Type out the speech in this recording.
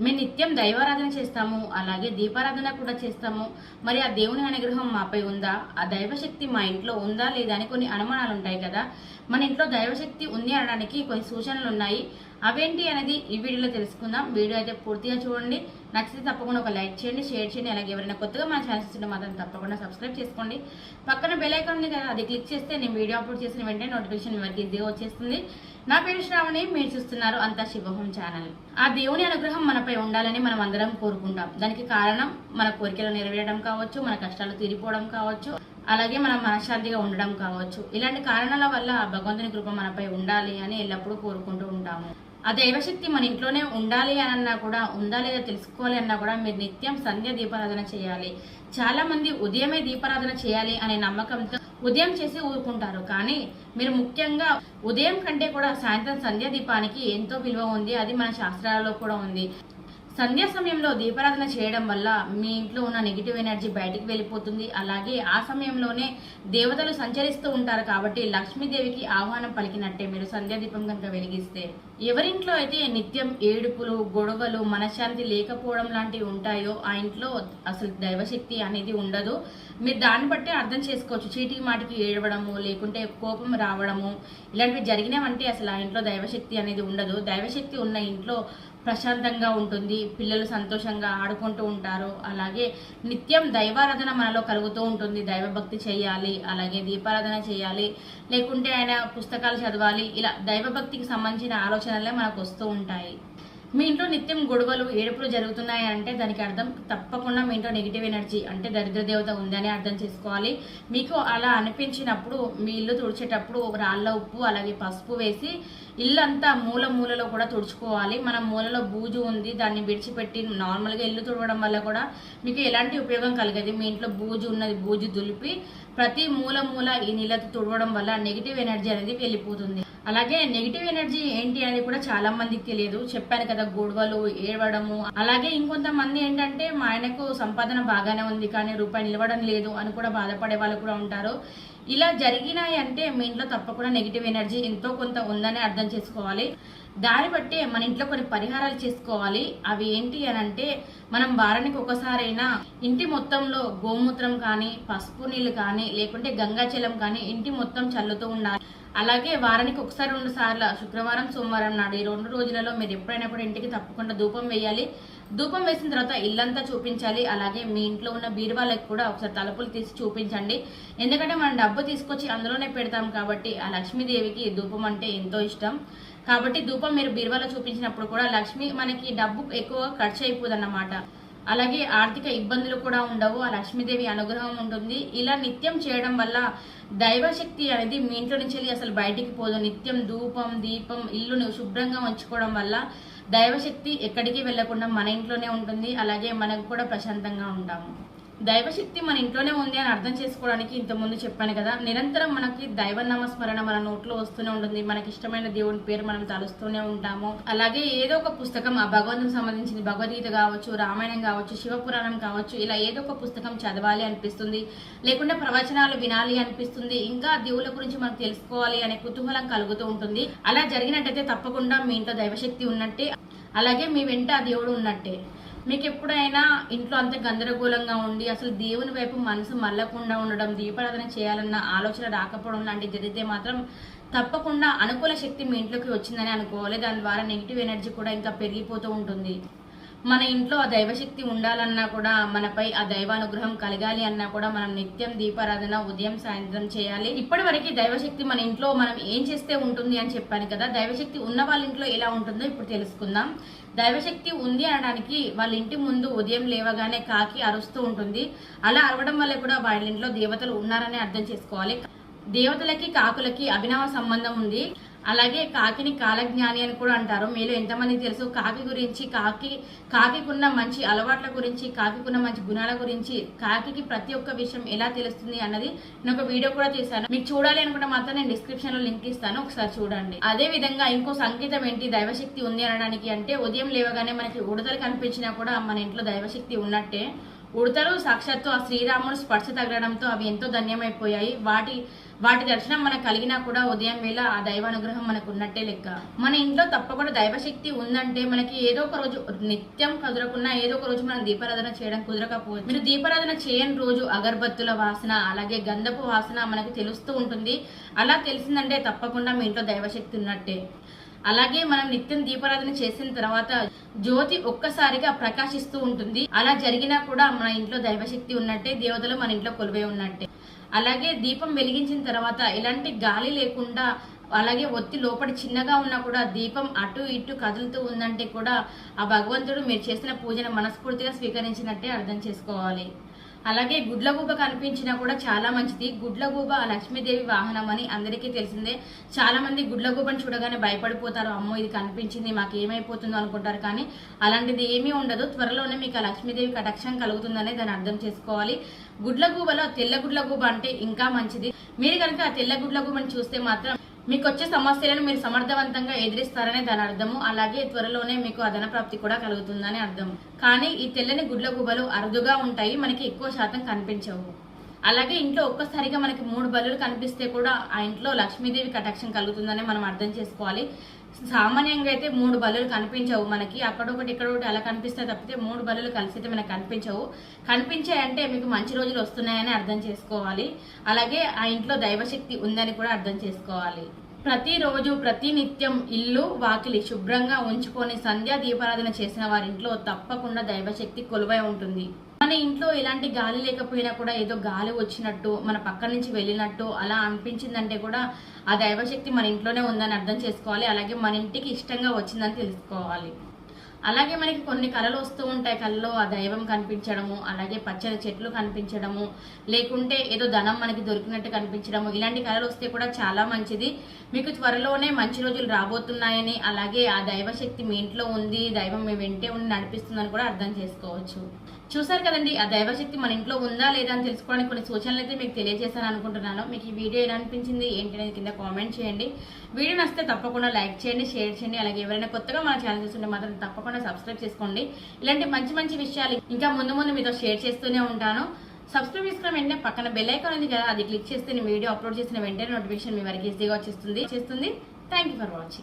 మేము నిత్యం దైవారాధన చేస్తాము, అలాగే దీపారాధన కూడా చేస్తాము. మరి ఆ దేవుని అనుగ్రహం మాపై ఉందా, ఆ దైవశక్తి మా ఇంట్లో ఉందా లేదా అని కొన్ని అనుమానాలు ఉంటాయి కదా. మన ఇంట్లో దైవశక్తి ఉంది అనడానికి కొన్ని సూచనలు ఉన్నాయి. అవేంటి అనేది ఈ వీడియోలో తెలుసుకుందాం. వీడియో అయితే పూర్తిగా చూడండి. నచ్చితే తప్పకుండా ఒక లైక్ చేయండి, షేర్ చేయండి. అలాగే ఎవరైనా కొత్తగా మన ఛానల్ చూస్తుంటే మాత్రం తప్పకుండా సబ్స్క్రైబ్ చేసుకోండి. పక్కన బెల్ ఐకాన్ ఉంది కదా, అది క్లిక్ చేస్తే నేను వీడియో అప్లోడ్ చేసిన వెంటనే నోటిఫికేషన్ ఎవరికి ఈజీగా వచ్చేస్తుంది. నా పేరు శ్రావణి, మీరు చూస్తున్నారు అంతా శివహోం ఛానల్. ఆ దేవుని అనుగ్రహం మనపై ఉండాలని మనం అందరం కోరుకుంటాం. దానికి కారణం మన కోరికలు నెరవేరడం కావచ్చు, మన కష్టాలు తీరిపోవడం కావచ్చు, అలాగే మనం మనశ్శాంతిగా ఉండడం కావచ్చు. ఇలాంటి కారణాల వల్ల భగవంతుని కృప మనపై ఉండాలి అని ఎల్లప్పుడూ కోరుకుంటూ ఉంటాము. ఆ దైవశక్తి మన ఇంట్లోనే ఉండాలి అన్నా కూడా, ఉందా లేదా తెలుసుకోవాలి అన్నా కూడా మీరు నిత్యం సంధ్య దీపారాధన చేయాలి. చాలా మంది ఉదయమే దీపారాధన చేయాలి అనే నమ్మకంతో ఉదయం చేసి ఊరుకుంటారు. కానీ మీరు ముఖ్యంగా ఉదయం కంటే కూడా సాయంత్రం సంధ్య దీపానికి ఎంతో విలువ ఉంది. అది మన శాస్త్రాలలో కూడా ఉంది. సంధ్యా సమయంలో దీపారాధన చేయడం వల్ల మీ ఇంట్లో ఉన్న నెగిటివ్ ఎనర్జీ బయటికి వెళ్ళిపోతుంది. అలాగే ఆ సమయంలోనే దేవతలు సంచరిస్తూ ఉంటారు కాబట్టి లక్ష్మీదేవికి ఆహ్వానం పలికినట్టే మీరు సంధ్యా దీపం కనుక వెలిగిస్తే. ఎవరింట్లో అయితే నిత్యం ఏడుపులు, గొడవలు, మనశ్శాంతి లేకపోవడం లాంటివి ఉంటాయో ఆ ఇంట్లో అసలు దైవశక్తి అనేది ఉండదు. మీరు దాన్ని బట్టి అర్థం చేసుకోవచ్చు. చీటికి మాటికి ఏడవడము, లేకుంటే కోపం రావడము, ఇలాంటివి జరిగినామంటే అసలు ఆ ఇంట్లో దైవశక్తి అనేది ఉండదు. దైవశక్తి ఉన్న ఇంట్లో ప్రశాంతంగా ఉంటుంది, పిల్లలు సంతోషంగా ఆడుకుంటూ ఉంటారు. అలాగే నిత్యం దైవారాధన మనలో కలుగుతూ ఉంటుంది. దైవభక్తి చేయాలి, అలాగే దీపారాధన చేయాలి, లేకుంటే ఆయన పుస్తకాలు చదవాలి. ఇలా దైవభక్తికి సంబంధించిన ఆలోచనలే మనకు వస్తూ ఉంటాయి. మీ ఇంట్లో నిత్యం గొడవలు, ఏడుపులు జరుగుతున్నాయి అంటే దానికి అర్థం తప్పకుండా మీ ఇంట్లో నెగిటివ్ ఎనర్జీ అంటే దరిద్ర దేవత ఉందని అర్థం చేసుకోవాలి. మీకు అలా అనిపించినప్పుడు మీ ఇల్లు తుడిచేటప్పుడు రాళ్ళ ఉప్పు అలాగే పసుపు వేసి ఇల్లంతా మూల మూలలో కూడా తుడుచుకోవాలి. మనం మూలలో బూజు ఉంది, దాన్ని విడిచిపెట్టి నార్మల్గా ఇల్లు తుడవడం వల్ల కూడా మీకు ఎలాంటి ఉపయోగం కలగదు. మీ ఇంట్లో బూజు ఉన్నది బూజు దులిపి ప్రతి మూల మూల ఈ నీళ్ళతో తుడవడం వల్ల నెగిటివ్ ఎనర్జీ అనేది వెళ్ళిపోతుంది. అలాగే నెగిటివ్ ఎనర్జీ ఏంటి అనేది కూడా చాలా మందికి తెలియదు. చెప్పాను కదా, గొడవలు, ఏడవడము. అలాగే ఇంకొంతమంది ఏంటంటే మా ఆయనకు సంపాదన బాగానే ఉంది కానీ రూపాయి నిలవడం లేదు అని కూడా బాధపడే వాళ్ళు కూడా ఉంటారు. ఇలా జరిగినాయి అంటే మీ ఇంట్లో తప్పకుండా నెగిటివ్ ఎనర్జీ ఎంతో కొంత ఉందని అర్థం చేసుకోవాలి. దాన్ని బట్టి మన ఇంట్లో కొన్ని పరిహారాలు చేసుకోవాలి. అవి ఏంటి అని అంటే, మనం వారానికి ఒకసారైనా ఇంటి మొత్తంలో గోమూత్రం కానీ, పసుపు నీళ్ళు కానీ, లేకుంటే గంగాజలం కానీ ఇంటి మొత్తం చల్లుతూ ఉండాలి. అలాగే వారానికి ఒకసారి 2 సార్లు శుక్రవారం, సోమవారం నాడు ఈ 2 రోజులలో మీరు ఎప్పుడైనా కూడా ఇంటికి తప్పకుండా ధూపం వేయాలి. ధూపం వేసిన తర్వాత ఇల్లంతా చూపించాలి. అలాగే మీ ఇంట్లో ఉన్న బీరువాళ్ళకి కూడా ఒకసారి తలుపులు తీసి చూపించండి. ఎందుకంటే మనం డబ్బు తీసుకొచ్చి అందులోనే పెడతాం కాబట్టి ఆ లక్ష్మీదేవికి ధూపం అంటే ఎంతో ఇష్టం. కాబట్టి ధూపం మీరు బీరువాలో చూపించినప్పుడు కూడా లక్ష్మి మనకి డబ్బు ఎక్కువగా ఖర్చు అయిపోదన్నమాట. అలాగే ఆర్థిక ఇబ్బందులు కూడా ఉండవు. ఆ లక్ష్మీదేవి అనుగ్రహం ఉంటుంది. ఇలా నిత్యం చేయడం వల్ల దైవశక్తి అనేది మీ ఇంట్లో నుంచి అసలు బయటికి పోదు. నిత్యం ధూపం, దీపం, ఇల్లును శుభ్రంగా ఉంచుకోవడం వల్ల దైవశక్తి ఎక్కడికి వెళ్లకుండా మన ఇంట్లోనే ఉంటుంది. అలాగే మనకు కూడా ప్రశాంతంగా ఉంటాము. దైవశక్తి మన ఇంట్లోనే ఉంది అని అర్థం చేసుకోవడానికి ఇంతకుముందు చెప్పాను కదా, నిరంతరం మనకి దైవనామస్మరణ మన నోట్లో వస్తూనే ఉంటుంది. మనకి ఇష్టమైన దేవుని పేరు మనం తలుస్తూనే ఉంటాము. అలాగే ఏదో ఒక పుస్తకం ఆ భగవంతునికి సంబంధించింది, భగవద్గీత కావచ్చు, రామాయణం కావచ్చు, శివపురాణం కావచ్చు, ఇలా ఏదో ఒక పుస్తకం చదవాలి అనిపిస్తుంది, లేకుంటే ప్రవచనాలు వినాలి అనిపిస్తుంది, ఇంకా దేవుళ్ళ గురించి మనకు తెలుసుకోవాలి అనే కుతూహలం కలుగుతూ ఉంటుంది. అలా జరిగినట్టయితే తప్పకుండా మీ ఇంట్లో దైవశక్తి ఉన్నట్టే, అలాగే మీ వెంట ఆ దేవుడు ఉన్నట్టే. మీకు ఎప్పుడైనా ఇంట్లో అంత గందరగోళంగా ఉండి అసలు దేవుని వైపు మనసు మళ్ళకుండా ఉండడం, దీపారాధన చేయాలన్న ఆలోచన రాకపోవడం లాంటివి జరిగితే మాత్రం తప్పకుండా అనుకూల శక్తి మీ ఇంట్లోకి వచ్చిందని అనుకోవాలి. దాని ద్వారా నెగిటివ్ ఎనర్జీ కూడా ఇంకా పెరిగిపోతూ ఉంటుంది. మన ఇంట్లో ఆ దైవశక్తి ఉండాలన్నా కూడా, మనపై ఆ దైవానుగ్రహం కలగాలి అన్నా కూడా మనం నిత్యం దీపారాధన ఉదయం సాయంత్రం చేయాలి. ఇప్పటి వరకు దైవశక్తి మన ఇంట్లో మనం ఏం చేస్తే ఉంటుంది అని చెప్పాను కదా. దైవశక్తి ఉన్న వాళ్ళ ఇంట్లో ఎలా ఉంటుందో ఇప్పుడు తెలుసుకుందాం. దైవశక్తి ఉంది అనడానికి వాళ్ళ ఇంటి ముందు ఉదయం లేవగానే కాకి అరుస్తూ ఉంటుంది. అలా అరవడం వల్ల కూడా వాళ్ళ ఇంట్లో దేవతలు ఉన్నారని అర్థం చేసుకోవాలి. దేవతలకి కాకులకి అభినవ సంబంధం ఉంది. అలాగే కాకిని కాలజ్ఞాని అని కూడా అంటారు. మీలో ఎంతమందికి తెలుసు కాకి గురించి, కాకికున్న మంచి అలవాట్ల గురించి, కాకికున్న మంచి గుణాల గురించి, కాకి ప్రతి ఒక్క విషయం ఎలా తెలుస్తుంది అన్నది నేను ఒక వీడియో కూడా చేశాను. మీకు చూడాలి అనుకుంటే మాత్రం నేను డిస్క్రిప్షన్ లో లింక్ ఇస్తాను, ఒకసారి చూడండి. అదే విధంగా ఇంకో సంకేతం ఏంటి దైవశక్తి ఉంది అనడానికి అంటే, ఉదయం లేవగానే మనకి ఉడతలు కనిపించినా కూడా మన ఇంట్లో దైవశక్తి ఉన్నట్టే. ఉడతలు సాక్షాత్తు ఆ శ్రీరాముడు స్పర్శ తగలడంతో అవి ఎంతో ధన్యమైపోయాయి. వాటి దర్శనం మనకు కలిగినా కూడా ఉదయం వేళ ఆ దైవానుగ్రహం మనకు ఉన్నట్టే లెక్క. మన ఇంట్లో తప్పకుండా దైవశక్తి ఉందంటే మనకి ఏదో ఒక రోజు నిత్యం కుదరకున్నా ఏదో ఒక రోజు మనం దీపారాధన చేయడం కుదరకపోవచ్చు. మీరు దీపారాధన చేయని రోజు అగరబత్తుల వాసన అలాగే గంధపు వాసన మనకు తెలుస్తూ ఉంటుంది. అలా తెలిసిందంటే తప్పకుండా మీ ఇంట్లో దైవశక్తి ఉన్నట్టే. అలాగే మనం నిత్యం దీపారాధన చేసిన తర్వాత జ్యోతి ఒక్కసారిగా ప్రకాశిస్తూ ఉంటుంది. అలా జరిగినా కూడా మన ఇంట్లో దైవశక్తి ఉన్నట్టే, దేవతలు మన ఇంట్లో కొలువై ఉన్నట్టే. అలాగే దీపం వెలిగించిన తర్వాత ఎలాంటి గాలి లేకుండా అలాగే ఒత్తి లోపల చిన్నగా ఉన్నా కూడా దీపం అటు ఇటు కదులుతూ ఉందంటే కూడా ఆ భగవంతుడు మీరు చేసిన పూజను మనస్ఫూర్తిగా స్వీకరించినట్టే అర్థం చేసుకోవాలి. అలాగే గుడ్లగూబ కనిపించినా కూడా చాలా మంచిది. గుడ్లగూబ ఆ లక్ష్మీదేవి వాహనం అని అందరికీ తెలిసిందే. చాలా మంది గుడ్లగూబను చూడగానే భయపడిపోతారు, అమ్మో ఇది కనిపించింది మాకు ఏమైపోతుందో అనుకుంటారు. కానీ అలాంటిది ఏమీ ఉండదు. త్వరలోనే మీకు ఆ లక్ష్మీదేవి కటాక్షం కలుగుతుందనే దాన్ని అర్థం చేసుకోవాలి. గుడ్లగూబలో తెల్ల గుడ్లగూబ అంటే ఇంకా మంచిది. మీరు కనుక ఆ తెల్ల గుడ్లగూబను చూస్తే మాత్రం మీకు వచ్చే సమస్యలను మీరు సమర్థవంతంగా ఎదిరిస్తారనే దాని అర్థము. అలాగే త్వరలోనే మీకు ఆ ధనప్రాప్తి కూడా కలుగుతుందని అర్థం. కానీ ఈ తెల్లని గుడ్లగూబలు అరుదుగా ఉంటాయి, మనకి ఎక్కువ శాతం కనిపించవు. అలాగే ఇంట్లో ఒక్కసారిగా మనకి 3 బల్లులు కనిపిస్తే కూడా ఆ ఇంట్లో లక్ష్మీదేవి కటాక్షం కలుగుతుందని మనం అర్థం చేసుకోవాలి. సామాన్యంగా అయితే 3 బల్లులు కనిపించవు మనకి, అక్కడొకటి ఇక్కడొకటి అలా కనిపిస్తే తప్పితే 3 బల్లులు కలిసితే మనకు కనిపించవు. కనిపించాయంటే మీకు మంచి రోజులు వస్తున్నాయని అర్థం చేసుకోవాలి. అలాగే ఆ ఇంట్లో దైవశక్తి ఉందని కూడా అర్థం చేసుకోవాలి. ప్రతిరోజు ప్రతి నిత్యం ఇల్లు వాకిలి శుభ్రంగా ఉంచుకొని సంధ్యా దీపారాధన చేసిన వారింట్లో తప్పకుండా దైవశక్తి కొలువై ఉంటుంది. మన ఇంట్లో ఎలాంటి గాలి లేకపోయినా కూడా ఏదో గాలి వచ్చినట్టు మన పక్క నుంచి వెళ్ళినట్టు అలా అనిపించిందంటే కూడా ఆ దైవశక్తి మన ఇంట్లోనే ఉందని అర్థం చేసుకోవాలి. అలాగే మన ఇంటికి ఇష్టంగా వచ్చిందని తెలుసుకోవాలి. అలాగే మనకి కొన్ని కళలు వస్తూ ఉంటాయి. కళలో ఆ దైవం కనిపించడము, అలాగే పచ్చని చెట్లు కనిపించడము, లేకుంటే ఏదో ధనం మనకి దొరికినట్టు కనిపించడము, ఇలాంటి కళలు వస్తే కూడా చాలా మంచిది. మీకు త్వరలోనే మంచి రోజులు రాబోతున్నాయని, అలాగే ఆ దైవశక్తి మీ ఇంట్లో ఉంది, దైవం మీ వెంటే ఉండి నడిపిస్తుందని కూడా అర్థం చేసుకోవచ్చు. చూసారు కదండి, ఆ దైవశక్తి మన ఇంట్లో ఉందా లేదా అని తెలుసుకోవడానికి కొన్ని సూచనలు అయితే మీకు తెలియజేశాను అనుకుంటున్నాను. మీకు ఈ వీడియో ఎలా అనిపించింది ఏంటి అనేది కింద కామెంట్ చేయండి. వీడియో నచ్చితే తప్పకుండా లైక్ చేయండి, షేర్ చేయండి. అలాగే ఎవరైనా కొత్తగా మన ఛానల్ చూస్తుంటే మాత్రం తప్పకుండా సబ్స్క్రైబ్ చేసుకోండి. ఇలాంటి మంచి మంచి విషయాలు ఇంకా ముందు మీతో షేర్ చేస్తూనే ఉంటాను. సబ్స్క్రైబ్ చేసుకున్న వెంటనే పక్కన బెల్ ఐకాన్ ఉంది కదా, అది క్లిక్ చేస్తే నేను వీడియో అప్లోడ్ చేసిన వెంటనే నోటిఫికేషన్ మీ వరకు ఈజీగా వచ్చేస్తుంది. Thank you for watching.